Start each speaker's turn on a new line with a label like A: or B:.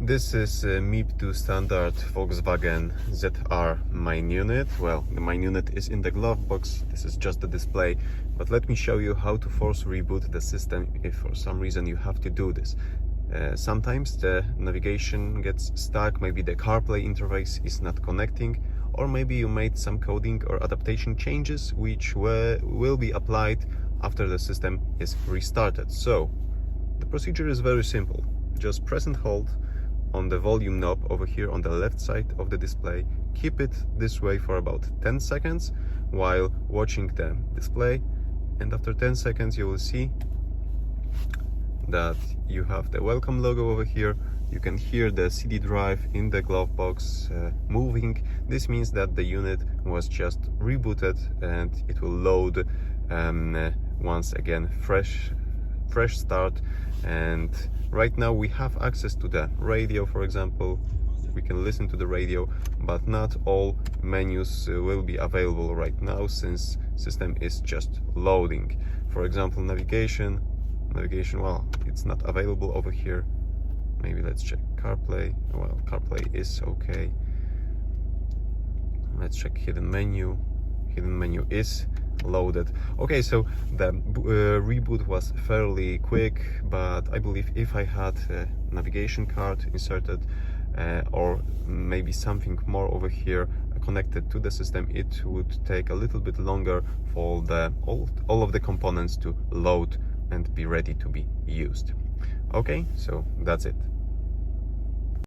A: This is MIB2 standard Volkswagen ZR main unit. Well, the main unit is in the glove box. This is just the display. But let me show you how to force reboot the system if for some reason you have to do this. Sometimes the navigation gets stuck, maybe the CarPlay interface is not connecting, or maybe you made some coding or adaptation changes which will be applied after the system is restarted. So the procedure is very simple. Just press and hold on the volume knob over here on the left side of the display. Keep it this way for about 10 seconds while watching the display, and after 10 seconds you will see that you have the welcome logo over here. You can hear the CD drive in the glove box moving. This means that the unit was just rebooted and it will load once again, fresh start. And right now we have access to the radio, for example. We can listen to the radio, but not all menus will be available right now since system is just loading. For example, navigation, well, it's not available over here. Maybe let's check CarPlay. Well, CarPlay is okay. Let's check hidden menu. Hidden menu is loaded. Okay, so the reboot was fairly quick, but I believe if I had a navigation card inserted or maybe something more over here connected to the system, it would take a little bit longer for all of the components to load and be ready to be used. Okay, so that's it.